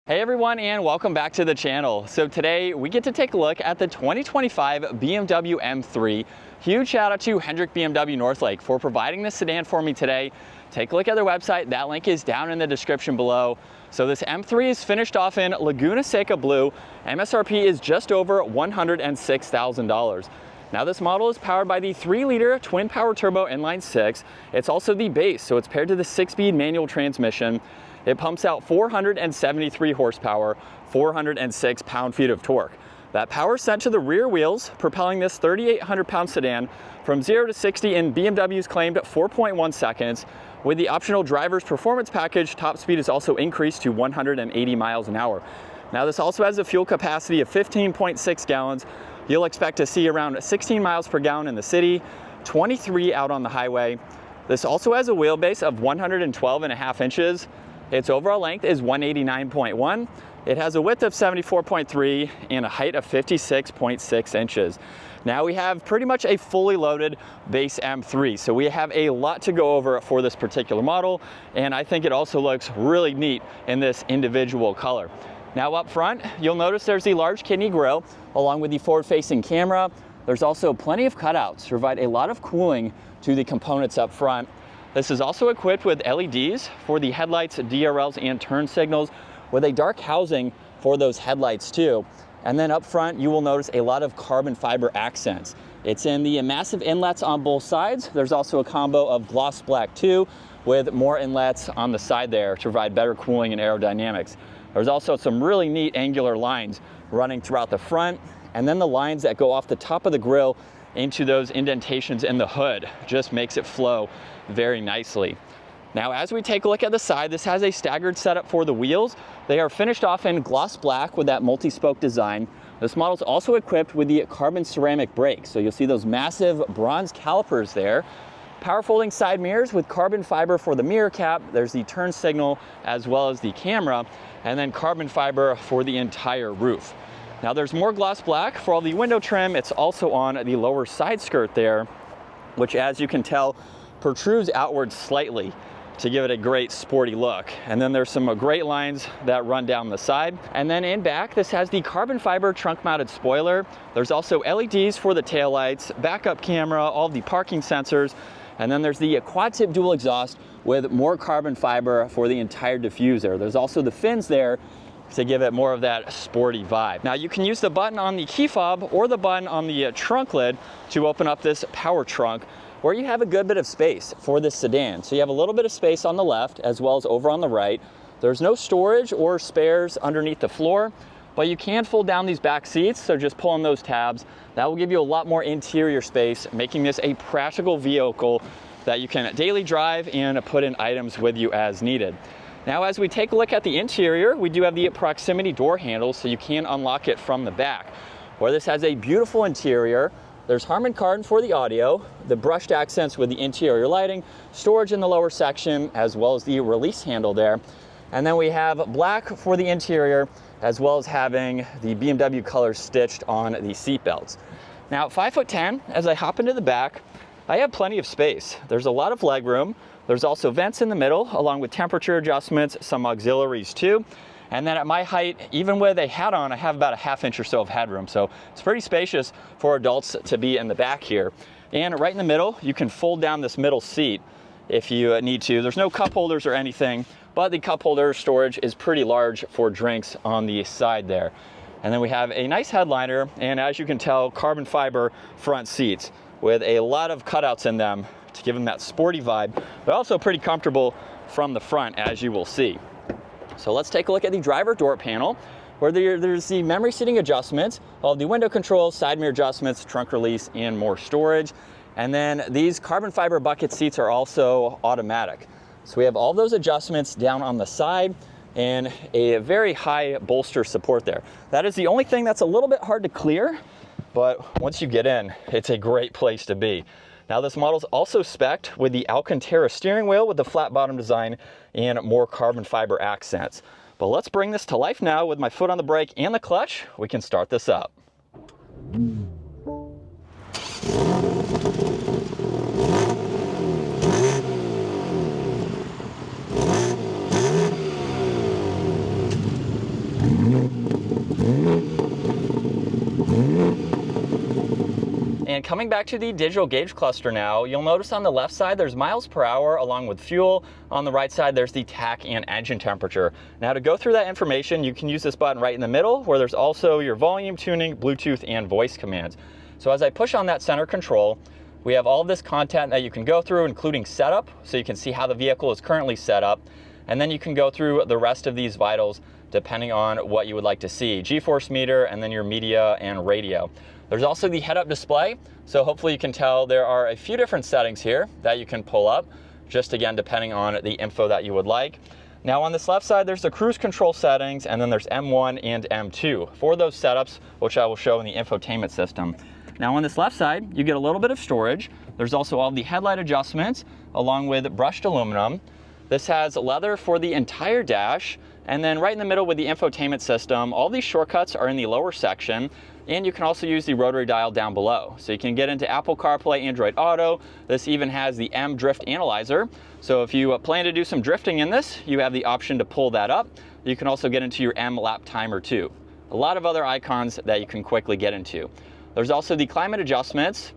Hey everyone, and welcome back to the channel. So today we get to take a look at the 2025 BMW M3. Huge shout out to Hendrick BMW Northlake for providing this sedan for me today. Take a look at their website. That link is down in the description below. So this M3 is finished off in Laguna Seca Blue. MSRP is just over $106,000. Now this model is powered by the 3-liter twin power turbo inline 6. It's also the base, so it's paired to the 6-speed manual transmission. It pumps out 473 horsepower, 406 pound-feet of torque. That power is sent to the rear wheels, propelling this 3,800-pound sedan from 0 to 60 in BMW's claimed 4.1 seconds. With the optional driver's performance package, top speed is also increased to 180 miles an hour. Now this also has a fuel capacity of 15.6 gallons. You'll expect to see around 16 miles per gallon in the city, 23 out on the highway. This also has a wheelbase of 112.5 inches. Its overall length is 189.1. It has a width of 74.3 and a height of 56.6 inches. Now we have pretty much a fully loaded base M3, so we have a lot to go over for this particular model, and I think it also looks really neat in this individual color. Now up front, you'll notice there's the large kidney grille along with the forward-facing camera. There's also plenty of cutouts to provide a lot of cooling to the components up front. This is also equipped with LEDs for the headlights, DRLs, and turn signals, with a dark housing for those headlights too. And then up front, you will notice a lot of carbon fiber accents. It's in the massive inlets on both sides. There's also a combo of gloss black too, with more inlets on the side there to provide better cooling and aerodynamics. There's also some really neat angular lines running throughout the front, and then the lines that go off the top of the grille into those indentations in the hood just makes it flow very nicely. Now as we take a look at the side, this has a staggered setup for the wheels. They are finished off in gloss black with that multi-spoke design. This model is also equipped with the carbon ceramic brakes, so you'll see those massive bronze calipers there. Power folding side mirrors with carbon fiber for the mirror cap. There's the turn signal as well as the camera, and then carbon fiber for the entire roof. Now there's more gloss black for all the window trim. It's also on the lower side skirt there, which as you can tell protrudes outward slightly to give it a great sporty look. And then there's some great lines that run down the side. And then in back, this has the carbon fiber trunk mounted spoiler. There's also LEDs for the taillights, backup camera, all the parking sensors. And then there's the quad tip dual exhaust with more carbon fiber for the entire diffuser. There's also the fins there to give it more of that sporty vibe. Now you can use the button on the key fob or the button on the trunk lid to open up this power trunk, where you have a good bit of space for this sedan. So you have a little bit of space on the left as well as over on the right. There's no storage or spares underneath the floor, but you can fold down these back seats, so just pull on those tabs. That will give you a lot more interior space, making this a practical vehicle that you can daily drive and put in items with you as needed. Now as we take a look at the interior, we do have the proximity door handles, so you can unlock it from the back, where this has a beautiful interior. There's Harman Kardon for the audio, the brushed accents with the interior lighting, storage in the lower section, as well as the release handle there. And then we have black for the interior, as well as having the BMW colors stitched on the seat belts. Now at 5'10", as I hop into the back, I have plenty of space. There's a lot of leg room. There's also vents in the middle, along with temperature adjustments, some auxiliaries too. And then at my height, even with a hat on, I have about a ½ inch or so of headroom. So it's pretty spacious for adults to be in the back here. And right in the middle, you can fold down this middle seat if you need to. There's no cup holders or anything, but the cup holder storage is pretty large for drinks on the side there. And then we have a nice headliner, and as you can tell, carbon fiber front seats with a lot of cutouts in them to give them that sporty vibe, but also pretty comfortable from the front, as you will see. So let's take a look at the driver door panel, where there's the memory seating adjustments, all the window controls, side mirror adjustments, trunk release, and more storage. And then these carbon fiber bucket seats are also automatic. So we have all those adjustments down on the side and a very high bolster support there. That is the only thing that's a little bit hard to clear, but once you get in, it's a great place to be. Now this model's also spec'd with the Alcantara steering wheel with the flat bottom design and more carbon fiber accents. But let's bring this to life now with my foot on the brake and the clutch. We can start this up. And coming back to the digital gauge cluster now, you'll notice on the left side there's miles per hour along with fuel. On the right side there's the tach and engine temperature. Now to go through that information, you can use this button right in the middle where there's also your volume tuning, Bluetooth, and voice commands. So as I push on that center control, we have all of this content that you can go through, including setup, so you can see how the vehicle is currently set up. And then you can go through the rest of these vitals depending on what you would like to see. G-force meter, and then your media and radio. There's also the head-up display, so hopefully you can tell there are a few different settings here that you can pull up, just again depending on the info that you would like. Now on this left side there's the cruise control settings, and then there's M1 and M2 for those setups, which I will show in the infotainment system. Now on this left side you get a little bit of storage. There's also all the headlight adjustments along with brushed aluminum. This has leather for the entire dash, and then right in the middle with the infotainment system, all these shortcuts are in the lower section. And you can also use the rotary dial down below. So you can get into Apple CarPlay, Android Auto. This even has the M Drift Analyzer. So if you plan to do some drifting in this, you have the option to pull that up. You can also get into your M lap timer too. A lot of other icons that you can quickly get into. There's also the climate adjustments.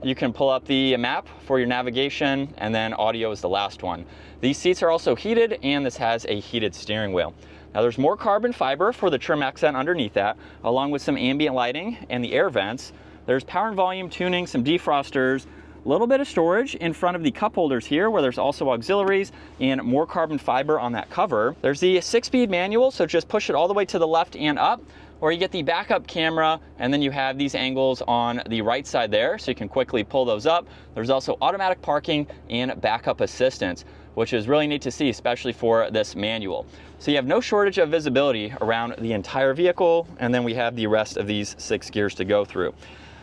You can pull up the map for your navigation, and then audio is the last one. These seats are also heated, and this has a heated steering wheel. Now there's more carbon fiber for the trim accent underneath that, along with some ambient lighting and the air vents. There's power and volume tuning, some defrosters, a little bit of storage in front of the cup holders here where there's also auxiliaries and more carbon fiber on that cover. There's the 6-speed manual, so just push it all the way to the left and up, or you get the backup camera, and then you have these angles on the right side there, so you can quickly pull those up. There's also automatic parking and backup assistance, which is really neat to see, especially for this manual. So you have no shortage of visibility around the entire vehicle, and then we have the rest of these 6 gears to go through.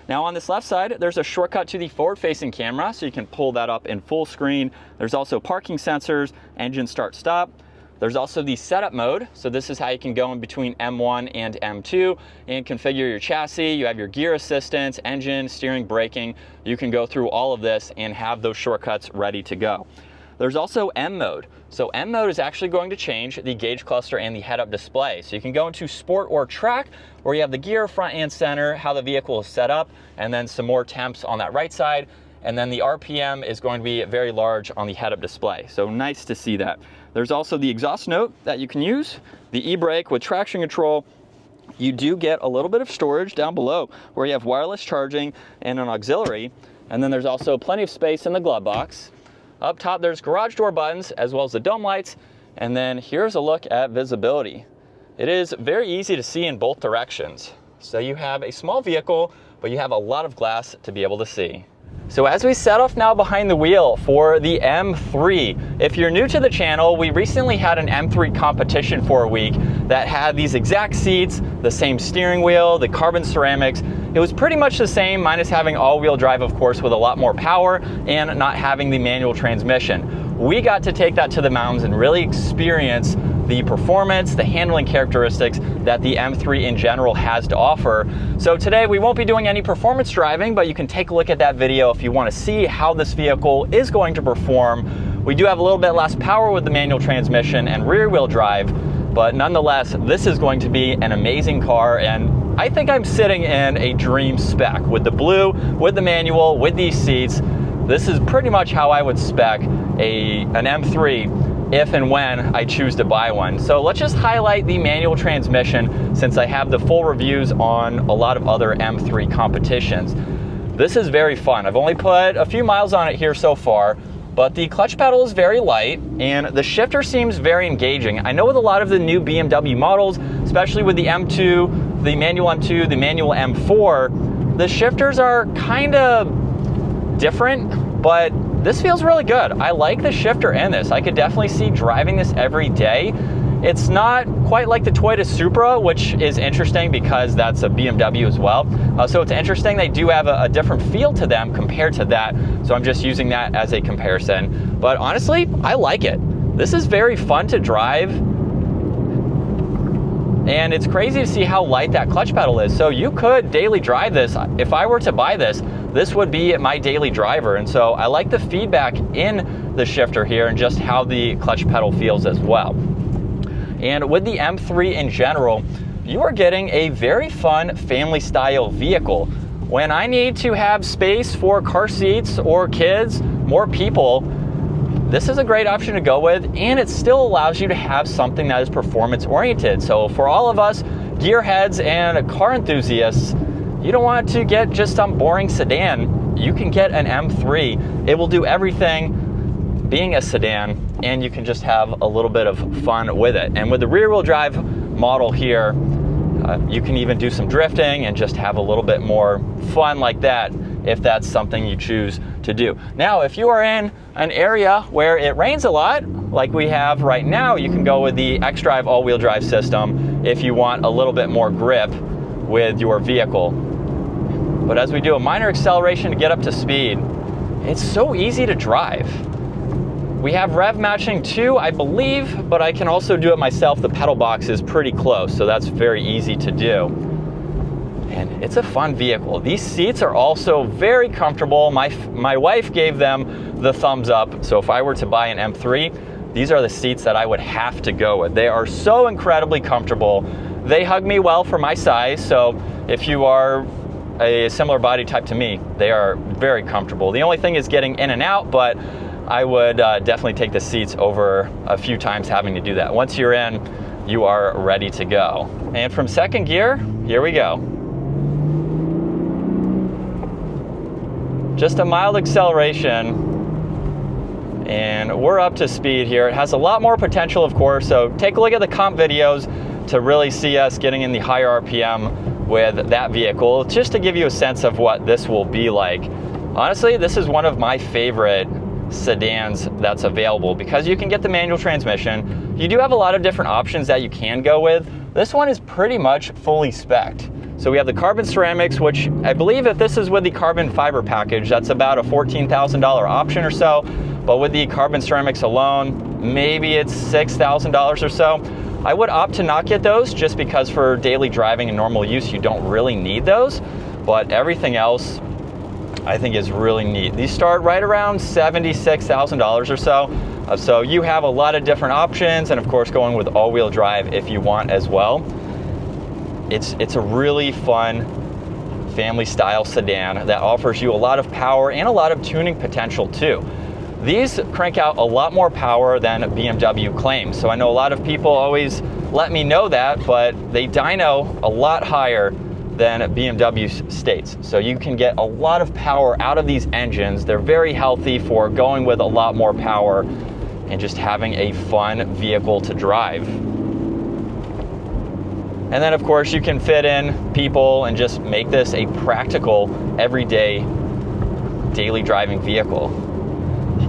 Now on this left side, there's a shortcut to the forward-facing camera, so you can pull that up in full screen. There's also parking sensors, engine start-stop. There's also the setup mode, so this is how you can go in between M1 and M2 and configure your chassis. You have your gear assistance, engine, steering, braking. You can go through all of this and have those shortcuts ready to go. There's also M mode. So M mode is actually going to change the gauge cluster and the head-up display. So you can go into sport or track, where you have the gear front and center, how the vehicle is set up, and then some more temps on that right side. And then the RPM is going to be very large on the head-up display. So nice to see that. There's also the exhaust note that you can use, the e-brake with traction control. You do get a little bit of storage down below where you have wireless charging and an auxiliary. And then there's also plenty of space in the glove box. Up top, there's garage door buttons as well as the dome lights. And then here's a look at visibility. It is very easy to see in both directions. So you have a small vehicle, but you have a lot of glass to be able to see. So as we set off now behind the wheel for the M3, if you're new to the channel, we recently had an M3 competition for a week that had these exact seats, the same steering wheel, the carbon ceramics. It was pretty much the same, minus having all-wheel drive, of course, with a lot more power and not having the manual transmission. We got to take that to the mountains and really experience the performance, the handling characteristics that the M3 in general has to offer. So today we won't be doing any performance driving, but you can take a look at that video if you want to see how this vehicle is going to perform. We do have a little bit less power with the manual transmission and rear wheel drive, but nonetheless, this is going to be an amazing car, and I think I'm sitting in a dream spec with the blue, with the manual, with these seats. This is pretty much how I would spec an M3 if and when I choose to buy one. So let's just highlight the manual transmission since I have the full reviews on a lot of other M3 competitions. This is very fun. I've only put a few miles on it here so far, but the clutch pedal is very light and the shifter seems very engaging. I know with a lot of the new BMW models, especially with the M2, the manual M2, the manual M4, the shifters are kind of different, but this feels really good. I like the shifter in this. I could definitely see driving this every day. It's not quite like the Toyota Supra, which is interesting because that's a BMW as well. So it's interesting they do have a different feel to them compared to that. So I'm just using that as a comparison. But honestly, I like it. This is very fun to drive. And it's crazy to see how light that clutch pedal is. So you could daily drive this. If I were to buy this, this would be my daily driver. And so I like the feedback in the shifter here and just how the clutch pedal feels as well. And with the M3 in general, you are getting a very fun family style vehicle. When I need to have space for car seats or kids, more people, this is a great option to go with, and it still allows you to have something that is performance oriented. So for all of us gearheads and car enthusiasts, you don't want to get just some boring sedan. You can get an M3. It will do everything being a sedan, and you can just have a little bit of fun with it. And with the rear wheel drive model here, you can even do some drifting and just have a little bit more fun like that if that's something you choose to do. Now, if you are in an area where it rains a lot, like we have right now, you can go with the xDrive all-wheel drive system if you want a little bit more grip with your vehicle. But as we do a minor acceleration to get up to speed, it's so easy to drive. We have rev matching too, I believe, but I can also do it myself. The pedal box is pretty close, so that's very easy to do. And it's a fun vehicle. These seats are also very comfortable. My wife gave them the thumbs up, so if I were to buy an M3, these are the seats that I would have to go with. They are so incredibly comfortable. They hug me well for my size, so if you are a similar body type to me, they are very comfortable. The only thing is getting in and out, but I would definitely take the seats over a few times having to do that. Once you're in, you are ready to go. And from second gear, here we go. Just a mild acceleration, and we're up to speed here. It has a lot more potential, of course, so take a look at the comp videos to really see us getting in the higher RPM with that vehicle, just to give you a sense of what this will be like. Honestly, this is one of my favorite sedans that's available because you can get the manual transmission. You do have a lot of different options that you can go with. This one is pretty much fully spec'd. So we have the carbon ceramics, which I believe if this is with the carbon fiber package, that's about a $14,000 option or so. But with the carbon ceramics alone, maybe it's $6,000 or so. I would opt to not get those just because for daily driving and normal use, you don't really need those. But everything else, I think is really neat. These start right around $76,000 or so. So you have a lot of different options, and of course going with all-wheel drive if you want as well. It's a really fun family style sedan that offers you a lot of power and a lot of tuning potential too. These crank out a lot more power than BMW claims. So I know a lot of people always let me know that, but they dyno a lot higher than BMW states. So you can get a lot of power out of these engines. They're very healthy for going with a lot more power and just having a fun vehicle to drive. And then of course you can fit in people and just make this a practical, everyday, daily driving vehicle.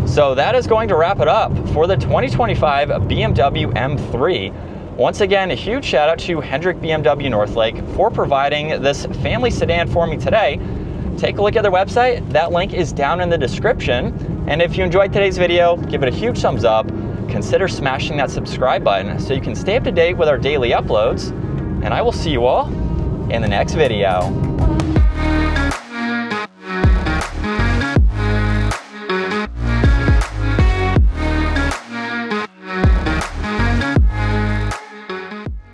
So that is going to wrap it up for the 2025 BMW M3. Once again, a huge shout out to Hendrick BMW Northlake for providing this family sedan for me today. Take a look at their website. That link is down in the description. And if you enjoyed today's video, give it a huge thumbs up. Consider smashing that subscribe button so you can stay up to date with our daily uploads. And I will see you all in the next video.